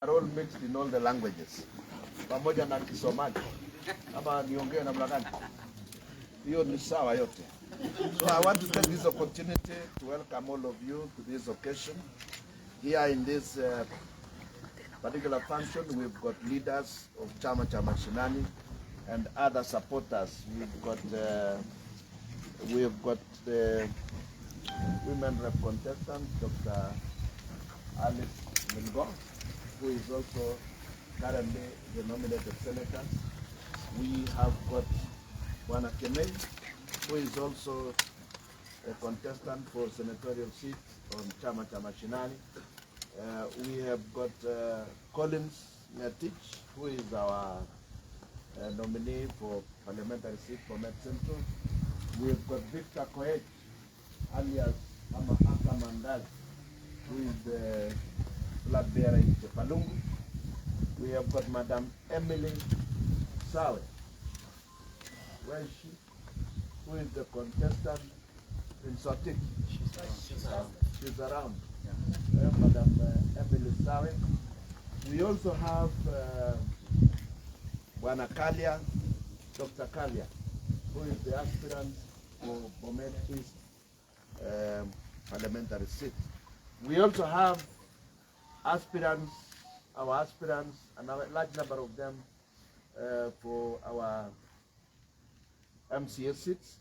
are all mixed in all the languages. Pamoja na Kisomali. Ama niongee namna gani? Hiyo ni sawa yote. So I want to take this opportunity to welcome all of you to this occasion. Here in this particular function, we've got leaders of Chama cha Mashinani and other supporters. We've got the women rep contestant, Dr. Alice Mingo, who is also currently the nominated senator. We have got Bwana Kemei, who is also a contestant for senatorial seat on Chama cha Mashinani. We have got Collins Ngatich, who is our nominee for parliamentary seat for Met Central. We have got Victor Koech, alias Aka Mandal, who is the flag bearer in Chepalungu. We have got Madam Emily Sawe, where is she? Who is the contestant in Sotik? She's around. Yeah. Madam Emily Sawe. We also have Bwana Kalia, Dr. Kalia, who is the aspirant for Bomet East parliamentary seat. We also have aspirants, and a large number of them for our MCA seats,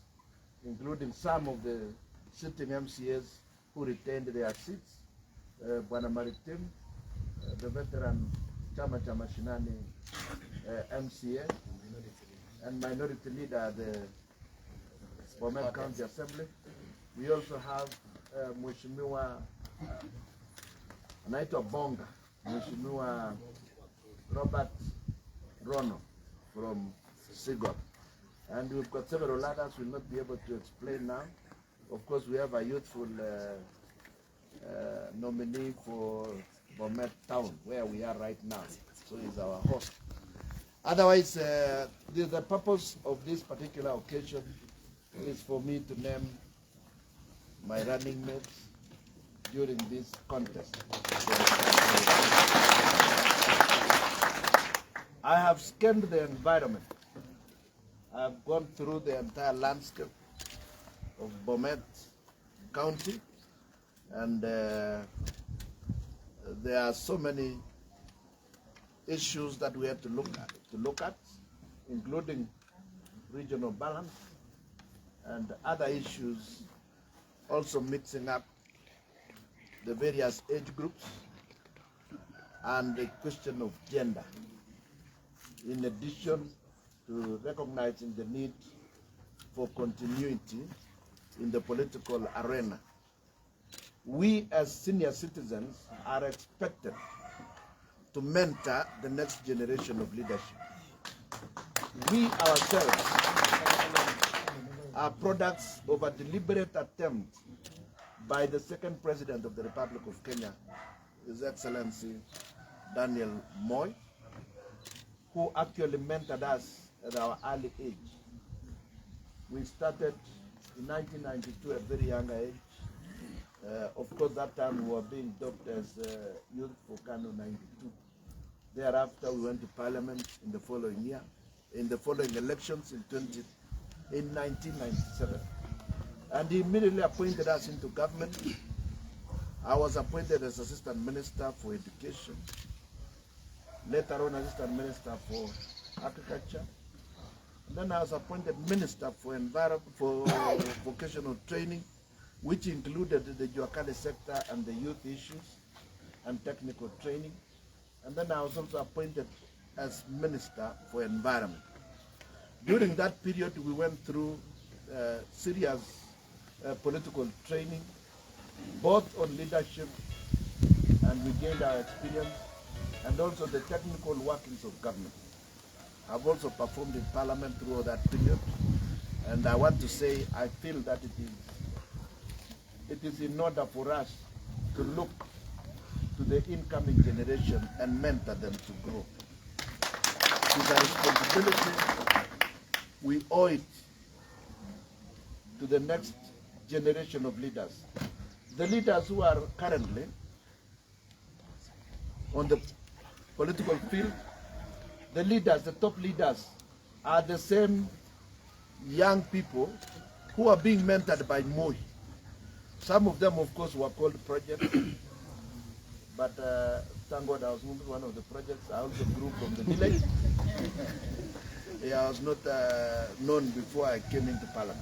including some of the sitting MCAs who retained their seats. Bwana Maritim, the veteran Chama cha Mashinani MCA, and minority leader at the Bomet County Assembly. We also have Mheshimiwa anaitwa Bonga, Mheshimiwa Robert Rono from Sigop. And we've got several others we'll not be able to explain now. Of course, we have a youthful nominee for Bomet Town, where we are right now. So he's our host. Otherwise, the purpose of this particular occasion is for me to name my running mates during this contest. I have scanned the environment. I have gone through the entire landscape of Bomet County, and there are so many issues that we have to look at, including regional balance and other issues, also mixing up the various age groups and the question of gender, in addition to recognizing the need for continuity in the political arena. We as senior citizens are expected to mentor the next generation of leadership. We ourselves are products of a deliberate attempt by the second President of the Republic of Kenya, His Excellency Daniel Moi, who actually mentored us at our early age. We started in 1992 at a very young age. Of course, that time we were being dubbed as Youth for Kano 92. Thereafter, we went to Parliament in the following year, in the following elections in 1997. And he immediately appointed us into government. I was appointed as Assistant Minister for Education, later on Assistant Minister for Agriculture. And then I was appointed Minister for Vocational Training, which included the Juakali sector and the youth issues and technical training. And then I was also appointed as Minister for Environment. During that period, we went through serious political training, both on leadership, and we gained our experience, and also the technical workings of government. I've also performed in Parliament throughout that period, and I want to say I feel that it is in order for us to look to the incoming generation and mentor them to grow. It is a responsibility. We owe it to the next generation of leaders. The leaders who are currently on the political field, the leaders, the top leaders, are the same young people who are being mentored by Moi. Some of them, of course, were called projects, but thank God I was moving one of the projects. I also grew from the village. I was not known before I came into Parliament.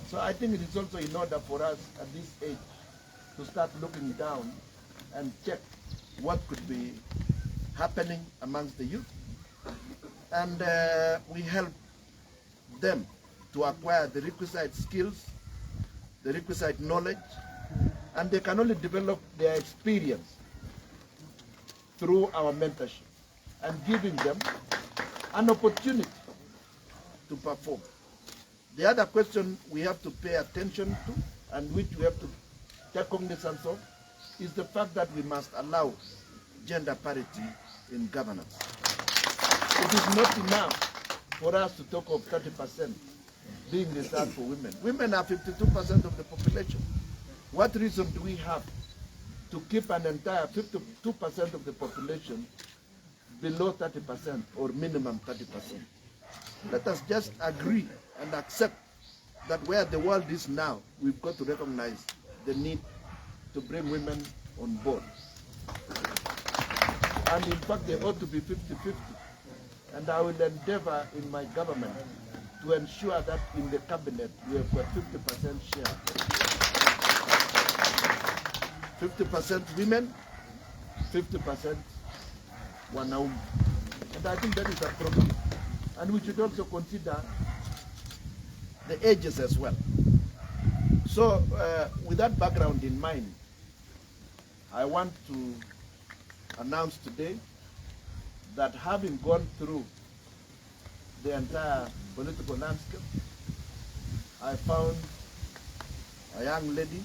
So I think it is also in order for us at this age to start looking down and check what could be happening amongst the youth. And we help them to acquire the requisite skills, the requisite knowledge, and they can only develop their experience through our mentorship and giving them an opportunity to perform. The other question we have to pay attention to and which we have to take cognizance of is the fact that we must allow gender parity in governance. It is not enough for us to talk of 30% being reserved for women. Women are 52% of the population. What reason do we have to keep an entire 52% of the population below 30% or minimum 30%? Let us just agree and accept that where the world is now, we've got to recognize the need to bring women on board. And in fact, they ought to be 50-50. And I will endeavor in my government to ensure that in the cabinet we have got 50% share. 50% women, 50% wanaume. And I think that is appropriate. And we should also consider the ages as well. So with that background in mind, I want to announce today that having gone through the entire political landscape, I found a young lady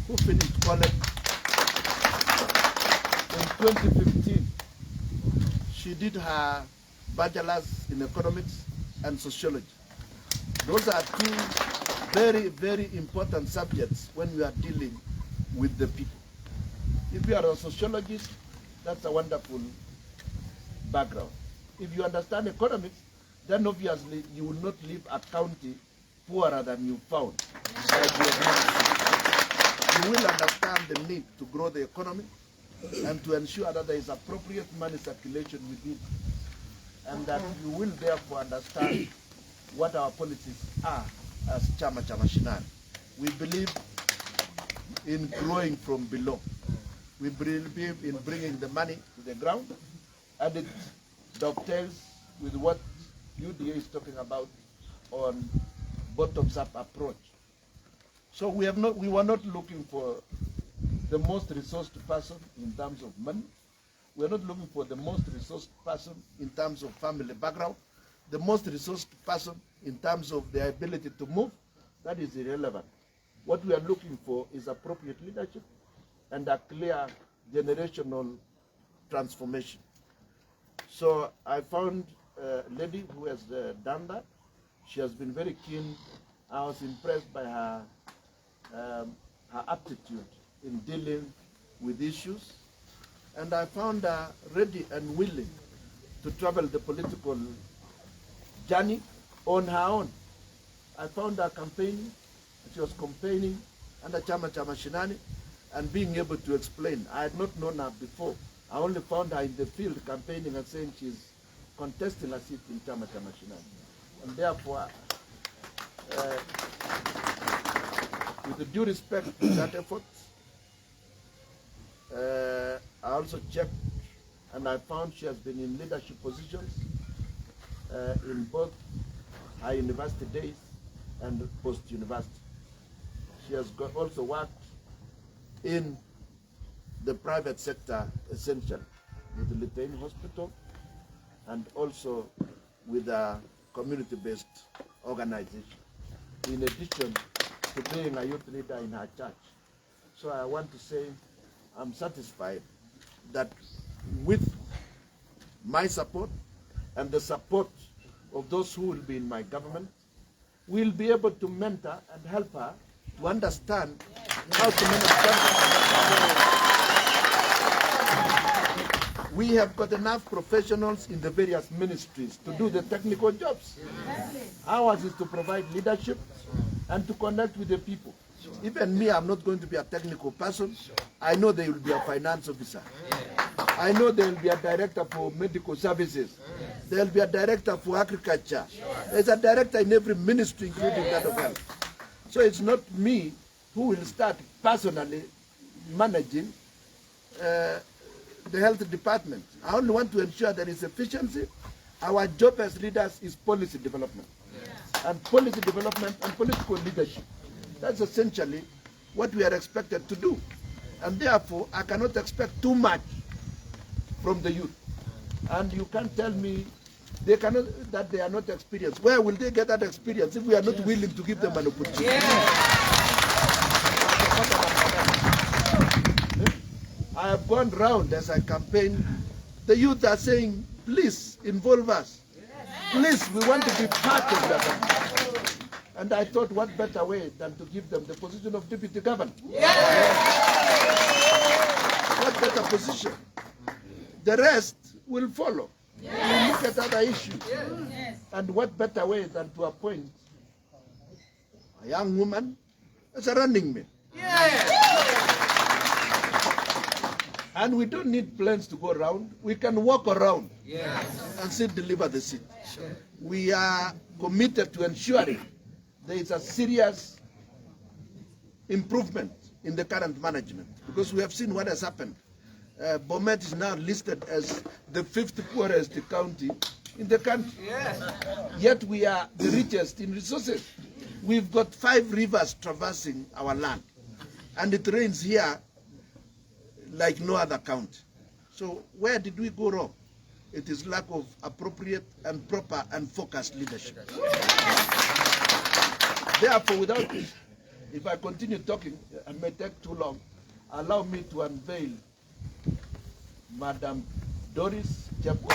who finished college in 2015. She did her bachelor's in economics and sociology. Those are two very, very important subjects when we are dealing with the people. If you are a sociologist, that's a wonderful background. If you understand economics, then obviously you will not leave a county poorer than you found. You will understand the need to grow the economy and to ensure that there is appropriate money circulation within, and that you will therefore understand what our policies are as Chama cha Mashinani. We believe in growing from below. We believe in bringing the money to the ground, and it dovetails with what UDA is talking about on bottoms-up approach. So we were not looking for the most resourced person in terms of money. We're not looking for the most resourced person in terms of family background. The most resourced person in terms of their ability to move, that is irrelevant. What we are looking for is appropriate leadership and a clear generational transformation. So I found a lady who has done that. She has been very keen. I was impressed by her aptitude in dealing with issues, and I found her ready and willing to travel the political journey on her own. I found her campaigning. She was campaigning under Chama cha Mashinani and being able to explain. I had not known her before. I only found her in the field campaigning and saying she's contesting a seat in Chama cha Mashinani. And therefore, with the due respect to that effort, I also checked and I found she has been in leadership positions in both her university days and post-university. She has also worked in the private sector, essentially, with the Lithuanian Hospital and also with a community-based organization, in addition to being a youth leader in her church. So I want to say I'm satisfied that with my support and the support of those who will be in my government, we'll be able to mentor and help her to understand how to manage government. We have got enough professionals in the various ministries to do the technical jobs. Ours is to provide leadership and to connect with the people. Even me, I'm not going to be a technical person. I know there will be a finance officer. I know there will be a director for medical services. There will be a director for agriculture. There's a director in every ministry, including that of health. So it's not me who will start personally managing the health department. I only want to ensure there is efficiency. Our job as leaders is policy development. And policy development and political leadership. That's essentially what we are expected to do. And therefore, I cannot expect too much from the youth. And you can't tell me that they are not experienced. Where will they get that experience if we are not willing to give them an opportunity? I have gone round as I campaign. The youth are saying, please involve us. Please, we want to be part of that. And I thought, what better way than to give them the position of deputy governor? What better position? The rest will follow. We'll look at other issues. And what better way than to appoint a young woman as a running mate? And we don't need planes to go around. We can walk around and still deliver the seat. We are committed to ensuring there is a serious improvement in the current management, because we have seen what has happened. Bomet is now listed as the 5th poorest county in the country. Yet we are the richest in resources. We've got 5 rivers traversing our land, and it rains here like no other county. So where did we go wrong? It is lack of appropriate and proper and focused leadership. Therefore, without this, if I continue talking, it may take too long. Allow me to unveil Madam Doris Chepko.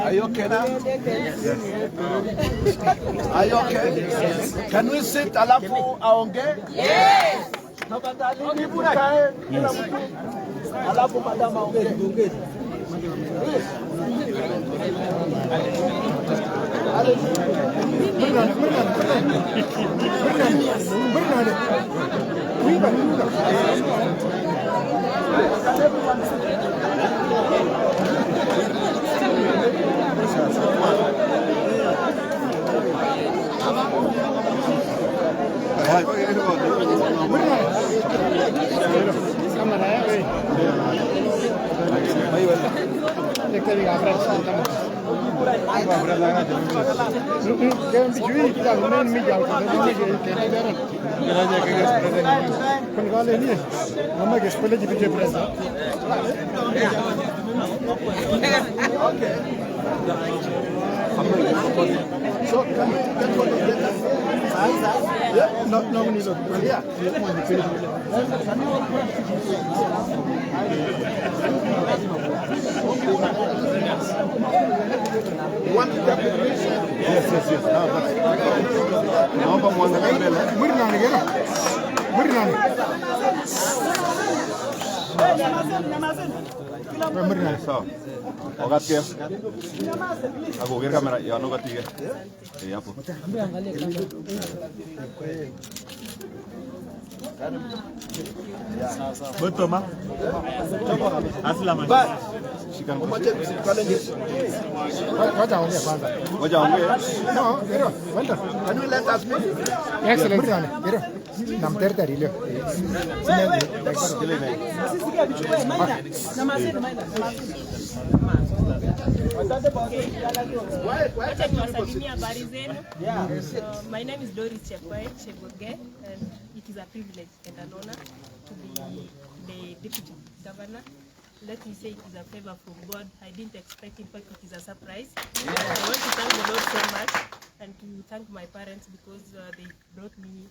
Are you okay now? Yes. Are you okay? Yes. Can we sit alafu aongee? Yes. Tafadhali mkae kila mtu. Alafu madam aongee. So can we get one of the yeah, nominees of yeah. One deputation. Yes. So, ogatke. Ako ger kamera ya no gatige. Ya po. Betul ma. Assalamu alaikum. Shikan ko. Waja ongea. No, pero bueno. Can you let us meet? Excellent. Pero nam tertari le. My name is Doris Cheboge, and it is a privilege and an honor to be the Deputy Governor. Let me say it is a favor from God. I didn't expect it, but it is a surprise. I want to thank the Lord so much and to thank my parents because they brought me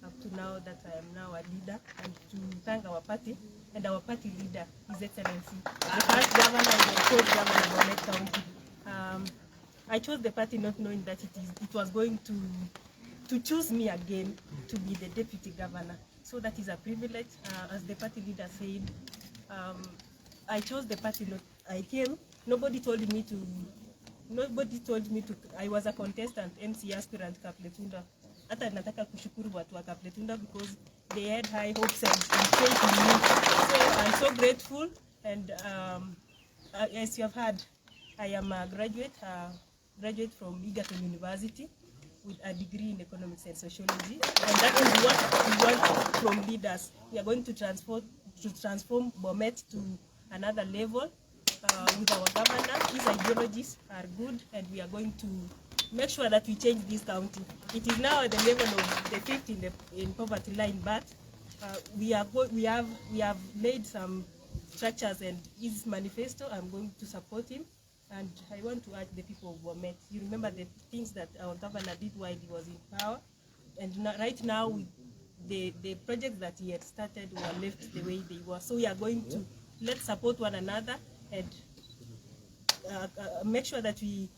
up to now that I am now a leader, and to thank our party and our party leader, His Excellency, the first governor and the fourth governor of Bomet County. I chose the party not knowing that it was going to choose me again to be the deputy governor. So that is a privilege. As the party leader said, I chose the party. I came. Nobody told me to. I was a contestant, MC aspirant Kapletunda. Hata nataka kushukuru watu wa Kapletunda because they had high hopes and faith in me. So I'm so grateful. And as you have heard, I am a graduate from Egerton University with a degree in economics and sociology. And that is what we want from leaders. We are going to transform Bomet to another level with our governor. His ideologies are good, and we are going to make sure that we change this county. It is now at the level of the fifth in poverty line, but we have made some structures, and his manifesto, I'm going to support him. And I want to urge the people of Bomet. You remember the things that our governor did while he was in power, and right now the projects that he had started were left the way they were. So we are going to let's support one another and make sure that we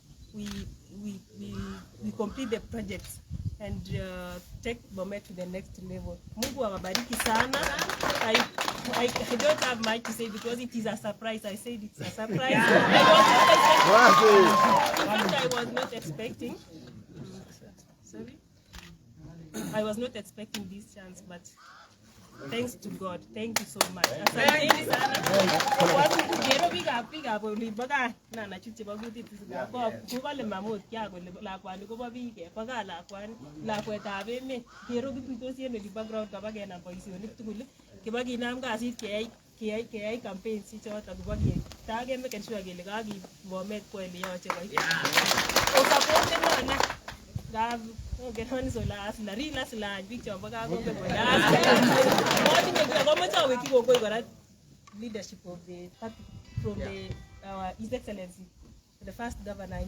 complete the projects and take Bomet to the next level. Mungu awabariki sana. I don't have much to say because it is a surprise. I said it's a surprise. I was not expecting. Sorry. I was not expecting this chance, but thanks to God. Thank you so much. Asante sana. Gero biga boli baga na na chuti baguti tisiga ko kubale mamot kya ko la kwani ko babige baga la kwani la kweta be me gero bipito sieno di background ka baga na position tugul ke bagi nam ga sit ke campaign si chota ko bagi tage me ken sure gele ga gi Bomet ko ele yo che ko o support na ga get on so last la picture baga go go last leadership of the party from our His Excellency, the first governor,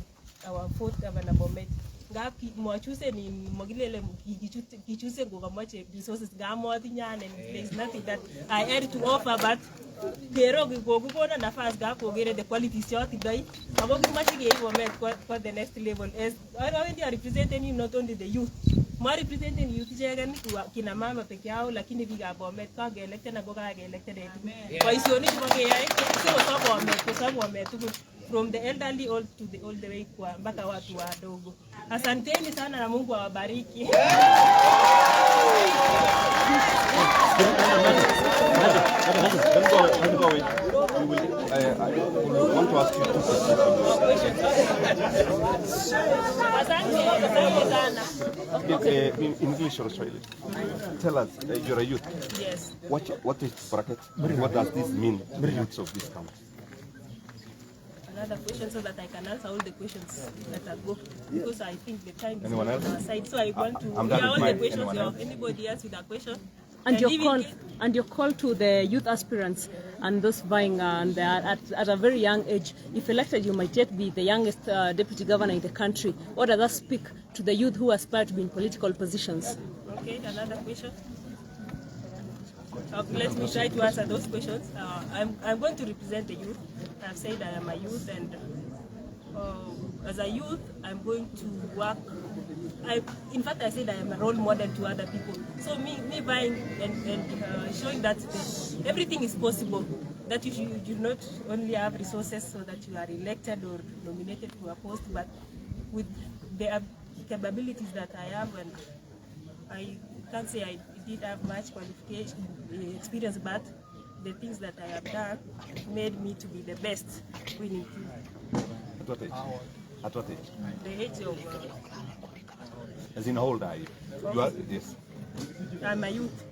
our fourth governor Bomet. ngap mochusen in mogilele kichusen ko kamache resources ngamotinye and there is nothing that I had to offer, but pero kokona nafas gap kogere the qualities chotindoi ako kimache keib Bomet for the next level. As already are representing not only the youth, more representing youth icheken kina mama peke yao, lakini biikab Bomet kage elected na goga elected boisioni chebo keyai siko Bomet tugul, from the elderly all the way kwa mpaka watu wadogo. Asanteni sana na Mungu awabariki. I want to ask you two questions. In English or Swahili. Tell us, you're a youth. Yes. What is bracket? What does this mean, the youths of this country? Another question so that I can answer all the questions that are go, because I think the time is Anyone on else? our side. So I want to I'm hear done all with the mine. questions. Anyone else? Anybody else with a question? And your call to the youth aspirants and those vying and they are at a very young age. If elected, you might yet be the youngest deputy governor in the country. What does that speak to the youth who aspire to be in political positions? Okay, another question. Let me try to answer those questions. I'm going to represent the youth. I've said I am a youth, and as a youth, I'm going to work. In fact, I said I am a role model to other people. So me buying and showing that everything is possible. That you do not only have resources so that you are elected or nominated to a post, but with the capabilities that I have, and I can't say I did have much qualification, experience, but the things that I have done made me to be the best winning team. At what age? At what age? The age of... As in how old are you? You are, yes. I'm a youth.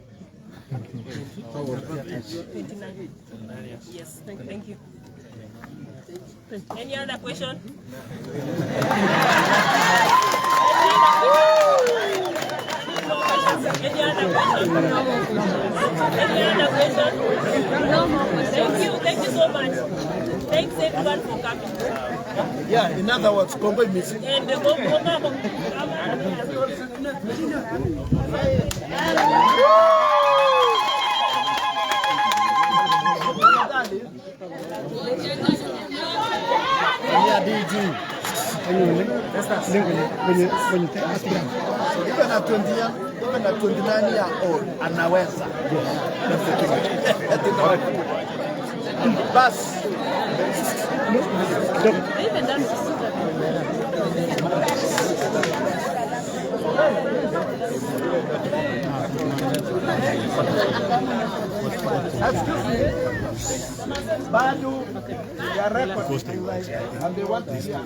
29. Yes, thank you. Any other question? Any other question? No more questions. Thank you so much. Thanks everyone for coming. Yeah, in other words, Congo missing. And Even at 29-year-old, anaweza. Bas. Bado ya record and they want to hear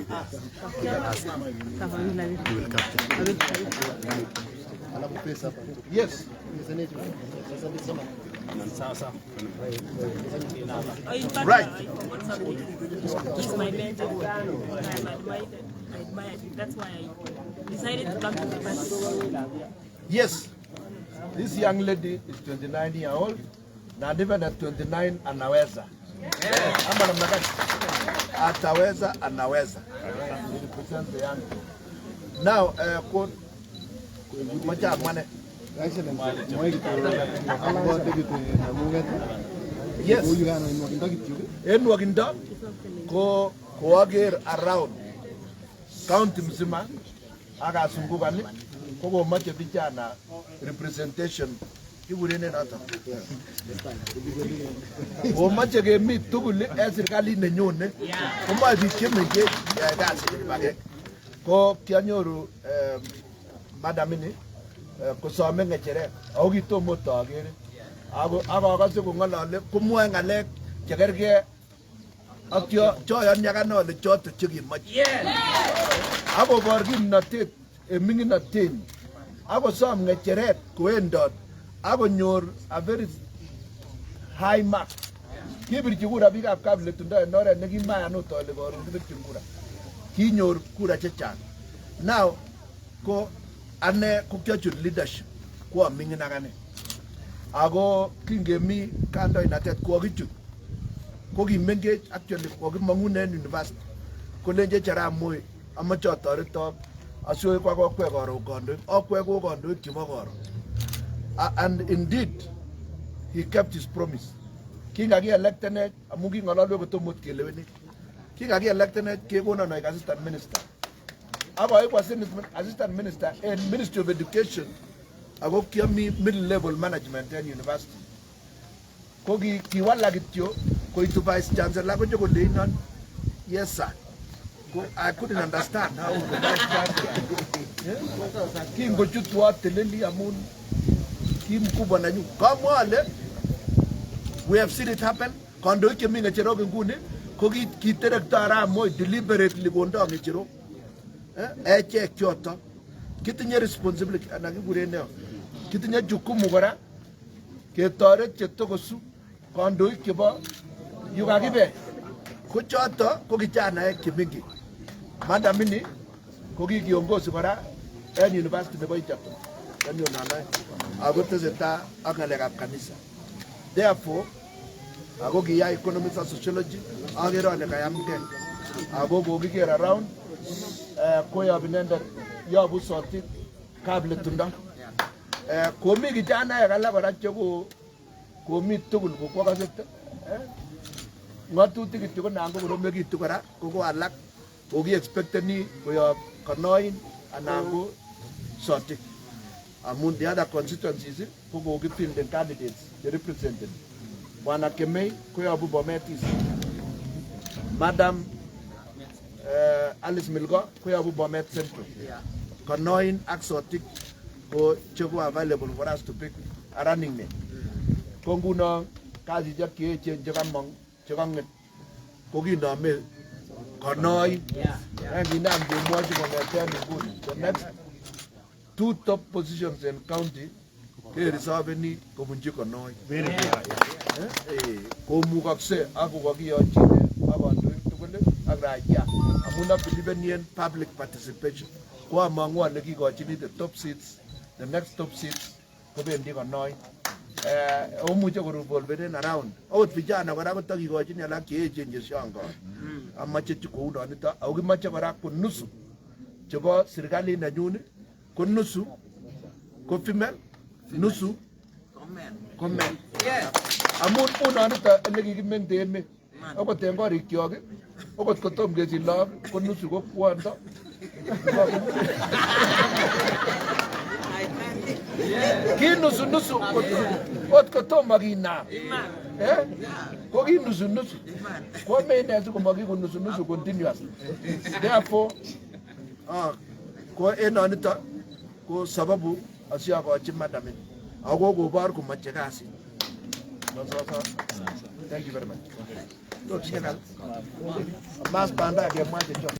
yes. Right. He's my mentor. I'm admired him. That's why I decided to come to the country. Yes, this young lady is 29-year-old, and even at 29 anaweza. Ama namna gani? Ataweza, anaweza. We represent the young people. Now, quote, macha mwane. Yes. En wakinda ko ager around county mzima akasunguka ni ko mache vijana representation kiburene nata ko mache ke mi tugul en serikali nenyone ko ma bichemege kasi bage ko kianyoru madam ni kusome ngechere au kitomo tagere ako akase ko ngalale kumwa ngalek chegerge ak choyon nyakanole choto chekimache ako bor kimnatet minginatet ako som ngecheret koendot ako nyor a very high mark kibirchi kura biikab Kapletundo en oret nekimayanut ole koron kibirchi kura kinyor kura chechang. Now ko ane ko kiachut leadership ko mingin akane ako kingemi kandoinatet ko kichut ko kimengech actually ko kimangune university ko lenje chara moy amache atoretok Asio kwa kwe koro kondo. Okwe ko kondo chimo koro. And indeed, he kept his promise. King agi elected ne amugi ngololwe kotomot keleweni. King agi elected ne kegona no assistant minister. Aba I was assistant minister in Ministry of Education. Ago kiami middle level management in university. Kogi kiwala gityo ko itu vice chancellor ko jogo leinon. Yes sir. I couldn't understand how the vice chancellor. King go chutwa teleli amun kim kubwa na nyu. Kamwale we have seen it happen. Kondo kimi ngechero ngune kogi kiterektara mo deliberately gondo ngechero. Eche kyoto kitinye responsibility anakigure neo kitinye jukumu kora ketoret chetokosu kandoik chebo yukakibe ko choto ko kijanaek chemingi madamini ko kiongozi kora en university nebo Ichato en yonanae ako teseta ak ngalekab kanisa therefore ako kiyai economics and sociology agere ale kayamke ako kokiker around koyob inendet yobu sotik kabletunda komi kijanaek alak kora cheko komi tugul kokwo kaset ngatutik kityo ko nan ko koromekitu kora ko alak koki expecteni koyob Kanoin anan ko sotik amun the other constituencies ko kokifilden candidates che represented Bwana Kemei koyobu Bomet East, Madam Alice Milgo koyobu Bomet Central. Kanoin ak sotik ko cheko available for us to pick a running mate. Ko nguno kazi che kiechen chekamong chekanget ko kinome Kanoin. Kinam kemwochi kongeten nguni. The next 2 top positions in county keresolveni kobunchi Kanoin. Komukokse ako kakiyochine ak kandoik tugul ak raia amun abilibeni public participation. Ko amangu ale kikochini the top seats, the next top seats kobendi Kanoin. Omuche koruvolvenen around. Ot vijana kora kotakikochini alak cheechen cheshongo. Amache kou nonito ako kimache kora ko nusu chebo serikalit nenyun ko nusu ko female, nusu ko male. Amun unonito ele kikimengte emet. Okot en korikyok okot kotom kesich lagok ko nusu ko kwondo. Kinusu ot kotom kinam. Ko kinusu ko mene sikomaki nusu continuously. Therefore ko enonito ko sababu asiakochi madam ako kobor komache kasi. Thank you very much. Mas panda ke mwache cho.